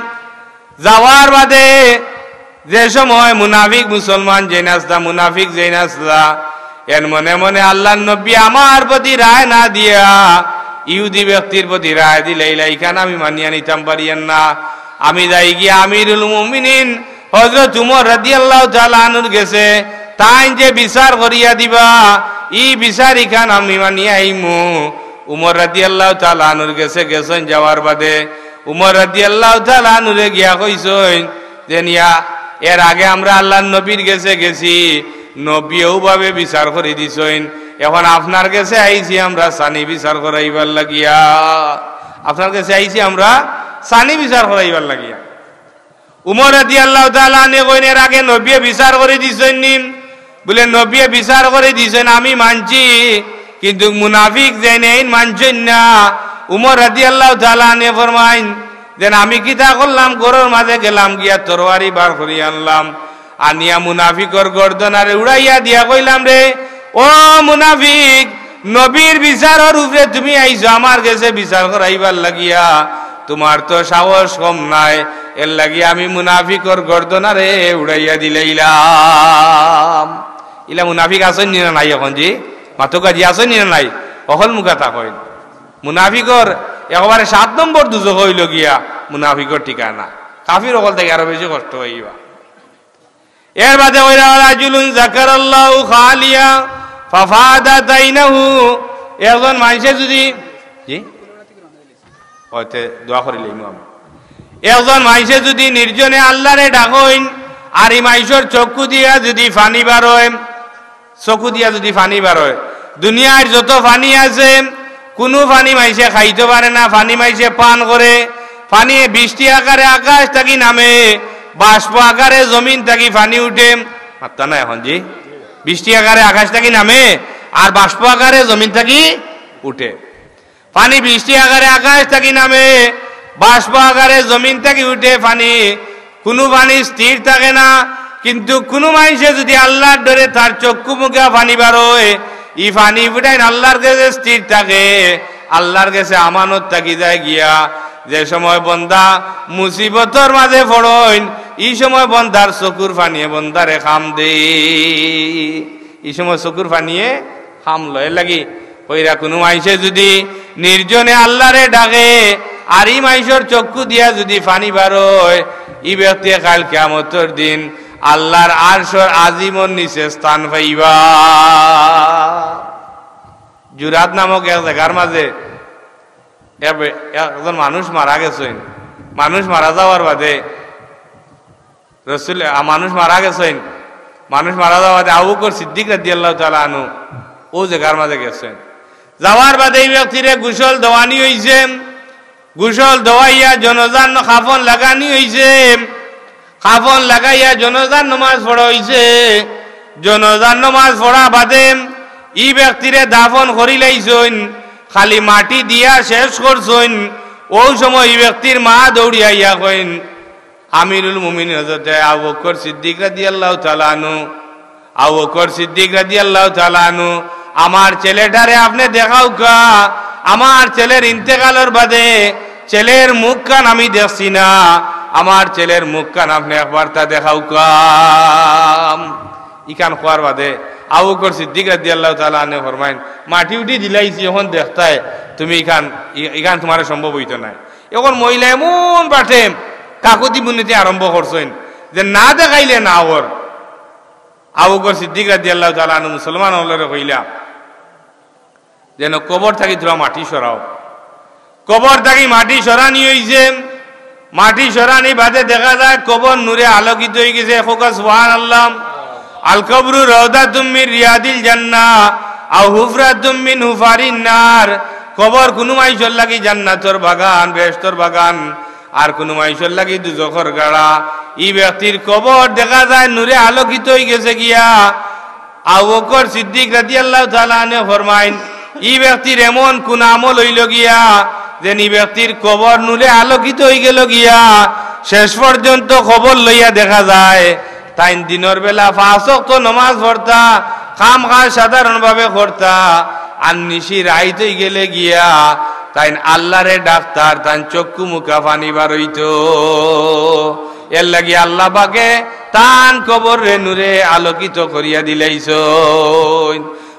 [SPEAKER 1] যাওয়ার বাদে যে সময় মুনাফিক মুসলমান যে নাস্তা, মুনাফিক যে নাস্তা, এর মনে মনে আল্লাহর নবী আমার প্রতি রায় না দিয়া ইহুদি ব্যক্তির প্রতি রায় দিলে এইখানে আমি মানিয়া নিতাম পারিয়েন না। আমি যাই গিয়া আমিরুল মুমিনিন হযরত উমর রাদিয়াল্লাহু তাআলা আনহুর গেছে তাই যে বিচার করিয়া দিবা, ই বিচার ইখান আমি মানিয়া আইমু। উমর রাদিয়াল্লাহু তাআলা আনহুর গেছেন। যাওয়ার বাদে উমর রাদিয়াল্লাহু তাআলা আনহুরে গিয়া কইছেন যে নিয়া এর আগে আমরা আল্লাহর নবীর গেছি, নবীও ভাবে বিচার করে দিছেন। এখন আপনার কাছে আইছি আমরা সানি বিচার করাইবার লাগিয়া। আপনার কাছে আইছি আমরা সানি বিচার করাইবার লাগিয়া। উমর রাদিয়াল্লাহু তাআলা আনহু কইন এর আগে নবী বিচার করে দিছেন নি? বলে নবী বিচার করে দিছেন আমি মানছি, কিন্তু মুনাফিক যে নেই মানছেন না। উমর রাদিয়াল্লাহু তাআলা আনহু ফরমাইন যে আমি কিতা করলাম, গরুর মাঝে গেলাম গিয়া তরবারি বার করি আনলাম, আনিয়া মুনাফিকর গর্দনারে উড়াইয়া দিয়া কইলাম রে ও মুনাফিক, নবীর বিচারের উপরে তুমি আইছো আমার কাছে বিচার করাইবার লাগিয়া, তোমার তো সাহস কম নাই। এর লাগিয়া আমি মুনাফিকর গর্দনারে উড়াইয়া দিলাইলাম। ইলা মুনাফিক আছেন নি না নাই? এখন জি মাতকাজি আছেন নি না নাই? অকল মুখা তা কইন মুনাফিকর একেবারে 7 নম্বর দুজক হইল গিয়া মুনাফিকর ঠিকানা। কাফির অকল থেকে আরো বেশি কষ্ট হইবা। এর বাদে ওইরা রাজুলুন যাকারাল্লাহু খালিয়া ফাফাদাত আইনাহু। একজন মানুষে যদি জি হইতে দোয়া করিলেই আমি, একজন মানুষে যদি নির্জনে আল্লাহরে ডাকইন আর এই মানুষের চক্ষু দিয়া যদি পানি বার হয়, চক্ষু দিয়া যদি পানি বার হয়, দুনিয়ার যত পানি আছে কোনো পানি মাইসে খাইতে পারে না, পানি মাইসে পান করে, পানি বৃষ্টি আকারে আকাশ থাকি নামে, বাষ্প আকারে জমিন থাকি পানি উঠে। মাত্তা না এখন জি বৃষ্টি আকারে আকাশ থাকি নামে আর বাষ্প আকারে জমিন থাকি উঠে। পানি বৃষ্টি আকারে আকাশ থাকি নামে, বাষ্প আকারে জমিন থাকি উঠে। পানি কোনো পানি স্থির থাকে না, কিন্তু কোনো মানুষে যদি আল্লাহর ডরে তার চক্ষু মুখে পানি বার হয়, ই পানি ফুটাই আল্লাহর কাছে স্থির থাকে, আল্লাহর কাছে আমানত থাকি যায় গিয়া। যে সময় বন্দা মুসিবতর মাঝে পড়ইন, এই সময় বন্দার চকুর পানিয়ে বন্দারে খাম দে, এই সময় চকুর পানিয়ে খাম লয় লাগি। কইরা কোনো মানুষে যদি নির্জনে আল্লাহরে ডাকে আর এই মানুষের চক্ষু দিয়া যদি পানি বার হয়, ই ব্যক্তি কাল কিয়ামতের দিন আল্লাহর আরশের আজিমর নিচে স্থান পাইবা। জুরাত নামক এক জায়গার মাঝে একজন মানুষ মারা গেছেন। মানুষ মারা যাওয়ার বাদে মানুষ মারা গেছেন। মানুষ মারা যাওয়ার বাদে আবু বকর সিদ্দিক রাদিয়াল্লাহু তাআলা আনহু ও জায়গার মাঝে গেছেন। যাওয়ার বাদে এই ব্যক্তিরে গোসল দেওয়ানি হইছে। গোসল দেওয়াইয়া জনজান কাফন লাগানি হইছে। কাফন লাগাইয়া জনজান নামাজ পড়া হইছে। জনজান নামাজ পড়া বাদে ই ব্যক্তিরে দাফন করি লাইছেন, খালি মাটি দিয়া শেষ করছেন। ওই সময় এই ব্যক্তির মা দৌড়িয়া কইন আমিরুল মুমিনিন হযরত আবু বকর সিদ্দিক রাদিয়াল্লাহু তাআলা আনহু, আবু বকর সিদ্দিক রাদিয়াল্লাহু তাআলা আনহু, আমার ছেলেটারে আপনি দেখাও কা, আমার ছেলের ইন্তেকালের বাদে ছেলের মুখ কান আমি দেখছি না, আমার ছেলের মুখ কান আপনি একবার তা দেখাও কাম। ইকান খোয়ার বাদে আবু বকর সিদ্দিক রাদিয়াল্লাহু তাআলা আনহু ফরমাইন, মাটি উঠি দিলাইছি এখন দেখতায় তুমি ইকান তোমার সম্ভব হইতো না। এখন মহিলা এমন বাটে কাকুতি বুনিতে আরম্ভ করছেন যে না দেখাইলে না ওর। আবু বকর সিদ্দিক রাদিয়াল্লাহু তাআলা আনহু মুসলমান হলরে কইলা যেন কবর থাকি তোরা মাটি সরাও। কবর থাকি মাটি সরানি হইছে, মাটি সরানি বাদে দেখা যায় কবর নূরে আলোকিত হয়ে গেছে। খোকা সুবহানাল্লাহ। আল কবরু রাউদাতুম মিন রিয়াদিল জান্নাহ আও হুফরাতুম মিন হুফারিন নার। কবর কোনো মাইশর লাগি জান্নাতের বাগান, বেহেশতের বাগান, আর কোনো মাইশর লাগি দুজখের গাড়া। এই ব্যক্তির কবর দেখা যায় নূরে আলোকিত হয়ে গেছে গিয়া। আবু বকর সিদ্দিক রাদিয়াল্লাহু তাআলা আনহু ফরমাইন, এই ব্যক্তির এমন কোন আমল হইল গিয়া যে এই ব্যক্তির কবর নূরে আলোকিত হয়ে গেল গিয়া। শেষ পর্যন্ত খবর লইয়া দেখা যায় তাই দিনের বেলা 5 ওয়াক্ত নামাজ পড়তা, কাম কাজ সাধারণভাবে করতা, আর নিশি রাইত হয়ে গেলে গিয়া তাই আল্লাহরে ডাক্তার তাই চক্ষু মুখা পানি বার হইতো। এর লাগি আল্লাহ পাকে তান কবর রে নূরে আলোকিত করিয়া দিলাইছ।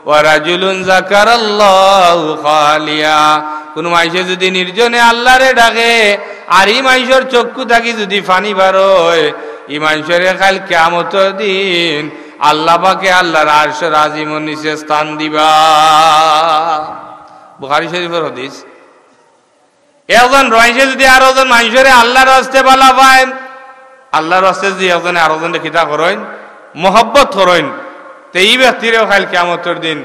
[SPEAKER 1] ওয়ারাজুলুন যাকারাল্লাহু খালিয়া। কোন মাইসে যদি নির্জনে আল্লাহরে ডাকে আর এই মাইসের চক্ষু থাকি যদি পানি বার হয়, এই মাইসের কাল কিয়ামতের দিন আল্লাহ পাকে আল্লাহর আরশের আজিমের নিচে স্থান দিবা। বুখারী শরীফের হাদিস। একজন রয়েছে যদি আরো জন মাইসের আল্লাহর হস্তে বলা পায়, আল্লাহর হস্তে যদি একজনে আরো জনে খিতা করেন, মহব্বত করেন, তো এই ব্যক্তিরও কাল কিয়ামতের দিন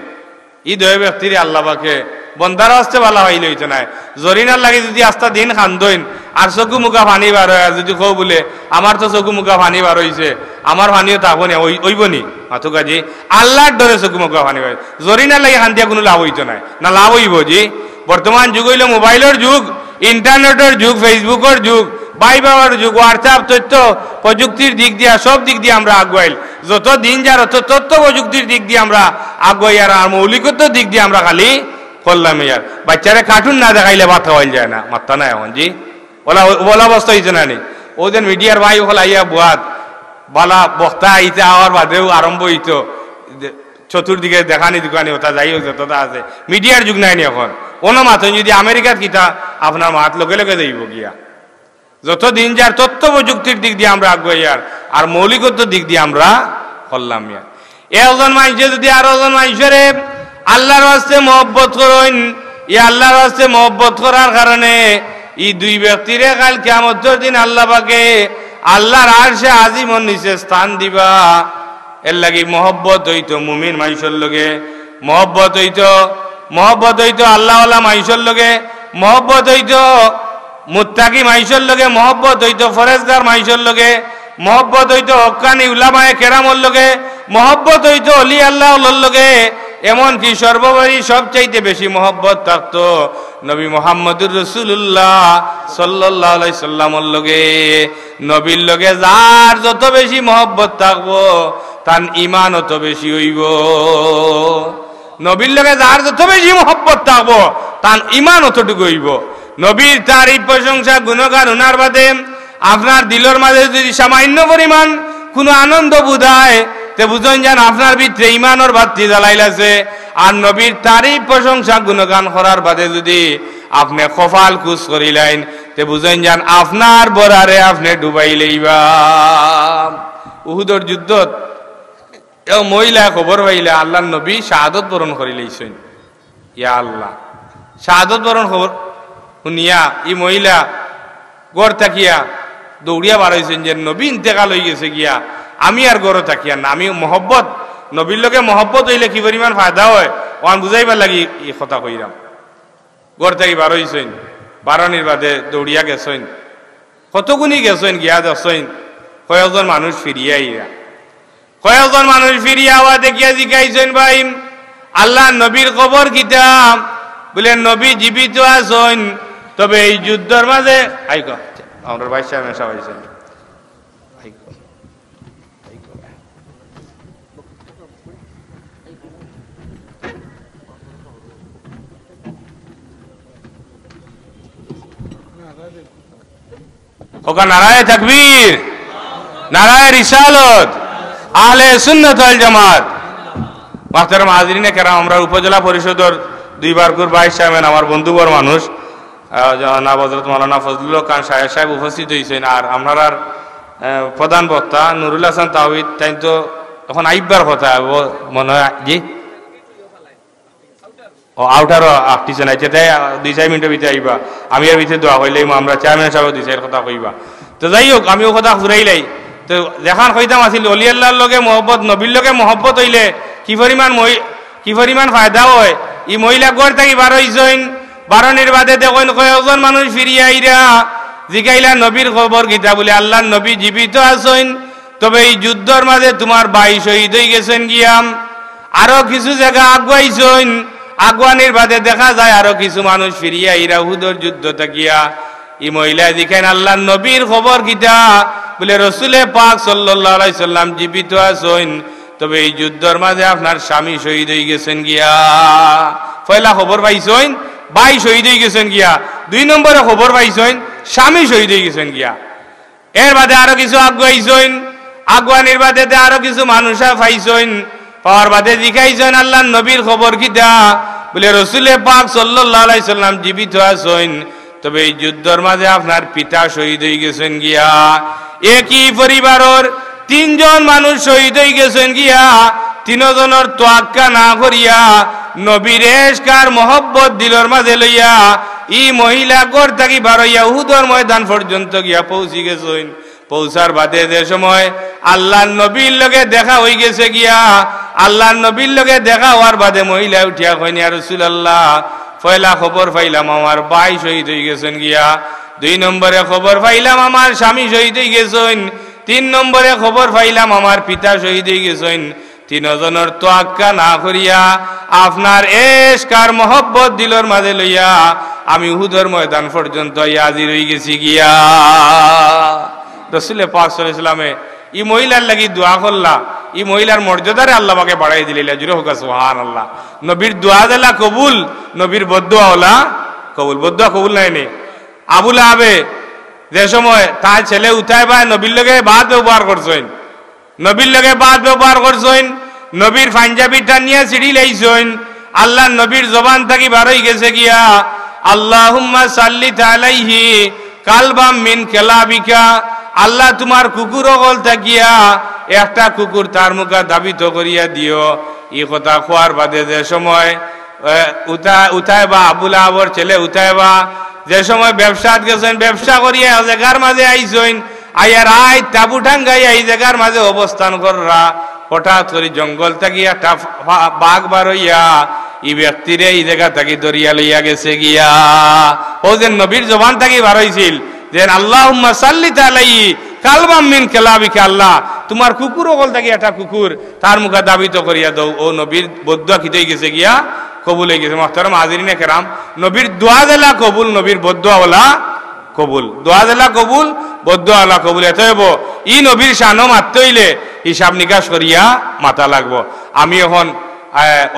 [SPEAKER 1] এই দুই ব্যক্তির আল্লাহ পাকে বন্দার হস্তে বলা হইল হইতো না। জরিনার লাগে যদি আস্তা দিন খান্দইন আর চকু মুখা পানি বার হয়, যদি কও বলে আমার তো চকু মুখা পানি বার হইছে, আমার পানিও থাকবো না, ওইব নি মাথু কাজি আল্লাহর ডরে চকু মুখা পানি বার। জরিনার লাগে খান্দিয়া কোনো লাভ হইতো না, না লাভ হইব জি। বর্তমান যুগ হইল মোবাইলের যুগ, ইন্টারনেটের যুগ, ফেসবুকের যুগ, বাইবাবার যুগ, হোয়াটসঅ্যাপ, তথ্য প্রযুক্তির দিক দিয়ে সব দিক দিয়ে আমরা আগুয়াইল। যত দিন যার অত তথ্য প্রযুক্তির দিক দিয়ে আমরা আগুয়াই, আর মৌলিকত্বর দিক দিয়ে আমরা খালি করলাম। ইয়ার বাচ্চারা কার্টুন না দেখাইলে ভাত খাওয়াইল যায় না, মাত্তা না এখন জি। ওলা অবস্থা হয়েছে না নি। ওদের মিডিয়ার ভাই ওখানে আইয়া বুয়াত বালা বক্তা আইতে আওয়ার বাদেও আরম্ভ হইতো চতুর্দিকে দেখানি দোকানি ওটা যাই হোক যতটা আছে। মিডিয়ার যুগ নাই নি এখন। কোনো মাথন যদি আমেরিকার কিতা আপনার মাত লগে লগে যাইব গিয়া। যত দিন যার তথ্য প্রযুক্তির দিক দিয়ে আমরা আগুয়াই আর মৌলিকত্ব দিক দিয়ে আমরা করলাম। একজন মানুষে যদি আরো জন মানুষের আল্লাহর হস্তে মহব্বত করেন, এই আল্লাহর হস্তে মহব্বত করার কারণে এই দুই ব্যক্তিরে কাল কিয়ামতের দিন আল্লাহ পাকে আল্লাহর আরশে আজিমের নিচে স্থান দিবা। এর লাগি মহব্বত হইতো মুমিন মানুষের লগে, মহব্বত হইতো আল্লাহওয়ালা মানুষের লগে, মহব্বত হইতো মুত্তাকি মানুষের লগে, মহব্বত হইতো ফরেজগার মানুষের লগে, মহব্বত হইতো হক্কানি উলামায়ে কেরামর লগে, মহব্বত হইতো অলি আল্লাহর লগে। এমনকি সর্বোপরি সবচাইতে বেশি মহব্বত থাকতো নবী মুহাম্মদুর রাসূলুল্লাহ সাল্লাল্লাহু আলাইহি সাল্লামের লগে। নবীর লগে যার যত বেশি মহব্বত থাকবো তার ঈমান তত বেশি হইব। নবীর লগে যার যত বেশি মহব্বত থাকবো তার ঈমান ততটুকু হইব। নবীর তারিফ প্রশংসা গুণগান উনার বাদে আপনার দিলের মাঝে যদি সামান্য পরিমাণ কোনো আনন্দ বুঝায় তে বুঝেন যান আপনার ভিতরে ঈমানের বাতি জ্বালাইলাছে। আর নবীর তারিফ প্রশংসা গুণগান করার বাদে যদি আপনি কপাল খুশ করিলেন তে বুঝেন যান আপনার বরারে আপনি ডুবাই লইবা। উহুদের যুদ্ধত মহিলা খবর পাইলে আল্লাহর নবী শাহাদত বরণ করি লইছেন। ইয়া আল্লাহ, শাহাদত বরণ খবর শুনিয়া ই মহিলা গড় থাকিয়া দৌড়িয়া বার হয়েছেন যে নবী ইন্তেকাল হয়ে গেছে গিয়া, আমি আর গড় থাকিয়া না। আমি মহব্বত নবীর লোকে মহব্বত হইলে কি পরিমাণ ফায়দা হয় ওয়ান বুঝাইবার লাগি এই কথা কইরাম। গড় থাকি বার হয়েছেন, বারণির বাদে দৌড়িয়া গেছেন, কতগুনি গেছেন, গিয়া দেখছেন কয়েকজন মানুষ ফিরিয়া ইয়া, কয়েকজন মানুষ ফিরিয়া হওয়া দেখিয়া জিজ্ঞাইছেন ভাই আল্লাহ নবীর খবর কিতাব? বলে নবী জীবিত আছেন, তবে এই যুদ্ধের মাঝে আইক আমরা ভাই সাহেব মেশা হয়েছেন ওকা নারায়ে তাকবীর, নারায়ে রিসালত, আহলে সুন্নাত ওয়াল জামাত। মুহতারাম হাজিরিনে কেরাম, আমরা উপজেলা পরিষদের 2 বারকুর ভাইস চেয়ারম্যান, আমার বন্ধুবর মানুষ জনাব হযরত মাওলানা ফজলুল হক খান সাহেব উপস্থিত হয়েছেন। আর আপনার প্রধান বক্তা নুরুল হাসান তাওহীদ, তাই তো এখন আইবার কথা মনে হয় জি ও আউটারও আসতেছে না, যেটাই 2-4 মিনিটের ভিতরে আইবা। আমি এর ভিতরে দোয়া হইলেই আমরা চেয়ারম্যান সাহেব 2-4 কথা কইবা। তো যাই হোক, আমিও কথা ঘুরাইলাই। তো দেখান কইতাম আছিল অলি আল্লাহর লগে মহব্বত, নবীর লগে মহব্বত হইলে কি পরিমাণ ফায়দা হয়। ই মহিলা গড় থাকি 12 বারণের বাদে দেখুন কয়েকজন মানুষ ফিরিয়া আইরা জিগাইলা নবীর খবর গীতা বলে আল্লাহর নবী জীবিত আছেন, তবে এই যুদ্ধর মাঝে তোমার ভাই শহীদ হয়ে গেছেন গিয়াম। আরো কিছু জায়গা আগুয়াইছেন, আগুয়ানির বাদে দেখা যায় আরো কিছু মানুষ ফিরিয়া আইরা উহুদের যুদ্ধ থাকিয়া ই মহিলা জিখাইন আল্লাহর নবীর খবর গীতা বলে রসুলে পাক সাল্লাল্লাহু আলাইহি সাল্লাম জীবিত আছেন, তবে এই যুদ্ধর মাঝে আপনার স্বামী শহীদ হয়ে গেছেন গিয়া। পয়লা খবর পাইছেন ভাই শহীদ হয়ে গেছেন গিয়া, 2 নম্বরে খবর পাইছেন স্বামী শহীদ হয়ে গেছেন গিয়া। এর বাদে আরো কিছু আগুয়াইছেন, আগুয়ানির বাদে আরো কিছু মানুষ পাইছেন, পাওয়ার বাদে জিখাইছেন আল্লাহর নবীর খবর কিতা বলে রসুলে পাক সাল্লাল্লাহু আলাইহি সাল্লাম জীবিত আছেন, তবে এই যুদ্ধর মাঝে আপনার পিতা শহীদ হয়ে গেছেন গিয়া। একই পরিবারের 3 জন মানুষ শহীদ হয়ে গেছেন গিয়া। 3 জনের তোয়াক্কা না করিয়া নবীর এশকার মহব্বত দিলর মাঝে লইয়া ই মহিলা গড় থাকি বারইয়া উহুদের ময়দান পর্যন্ত গিয়া পৌঁছি গেছেন। পৌঁছার বাদে যে সময় আল্লাহর নবীর লগে দেখা হয়ে গেছে গিয়া, আল্লাহর নবীর লগে দেখা হওয়ার বাদে মহিলা উঠিয়া কইন ইয়া রাসূলুল্লাহ, পয়লা খবর পাইলাম আমার ভাই শহীদ হয়ে গেছেন গিয়া। 2 নম্বরে খবর পাইলাম আমার স্বামী শহীদ হয়ে গেছেন। 3 নম্বরে খবর পাইলাম আমার পিতা শহীদ হয়ে গেছেন। 3 জনের তোয়াক্কা না করিয়া আপনার এশকার মহব্বত দিলর মাঝে লইয়া আমি উহুদের ময়দান পর্যন্ত হাজির হয়ে গেছি গিয়া। রসুল পাক সাল্লাল্লাহু আলাইহি সাল্লামে ই মহিলার লাগি দোয়া করলা, ই মহিলার মর্যাদারে আল্লাহ পাকে বাড়াই দিলেন। জুরে হোক সুবহানাল্লাহ। নবীর দোয়া দেলা কবুল, নবীর বদদোয়া হলা কবুল। বদদোয়া কবুল নাই নে। আবু লাহাবে যে সময় তার ছেলে উঠাইবা নবীর লগে বাদ ব্যবহার করছেন, নবীর লগে বাদ ব্যবহার করছেন, নবীর পাঞ্জাবিটা নিয়ে সিঁড়ি লাইছেন, আল্লাহ নবীর জবান থাকি বারই গেছে গিয়া আল্লাহুম্মা সাল্লিত আলাইহি কালবাম মিন কেলাবিকা, আল্লাহ তোমার কুকুর অকল থাকিয়া একটা কুকুর তার মুখা দাবিত করিয়া দিও। এই কথা খোয়ার বাদে যে সময় উঠাইবা আবুল আবর ছেলে উঠাইবা, যে সময় ব্যবসাত গেছেন, ব্যবসা করিয়া জায়গার মাঝে আইছেন, আইয়ার আই তাবু ঠাঙ্গাইয়া এই জায়গার মাঝে অবস্থান কররা, হঠাৎ করে জঙ্গল থাকি একটা বাঘ বারইয়া এই ব্যক্তিরে এই জায়গা থাকি দরিয়া লইয়া গেছে গিয়া। ও যে নবীর জবান থাকি বারইছিল যে আল্লাহুম্মা সাল্লিত আলাইহি কালবাম মিন কেলাবিকা, আল্লাহ তোমার কুকুর অকল থাকি একটা কুকুর তার মুখা দাবিত করিয়া দাও। ও নবীর বদদুয়া খিতেই গেছে গিয়া কবুল হয়ে গেছে। মুহতারাম হাজিরিনে কেরাম, নবীর দোয়া দেলা কবুল, নবীর বদদুয়া ওলা কবুল। দোয়া দেলা কবুল, বদদুয়া ওলা কবুল। এতএব ই নবীর শানও মারতে হইলে হিসাব নিকাশ করিয়া মাথা লাগবো। আমি এখন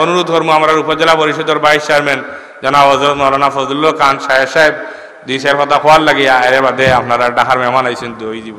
[SPEAKER 1] অনুরোধ করবো আমার উপজেলা পরিষদের ভাইস চেয়ারম্যান জনাব হযরত মাওলানা ফজলুল হক খান সাহেব 2-4 কথা খোয়ার লাগিয়া এর বাদে আপনারা ঢাকার মেহমান আইছেন দই দিব।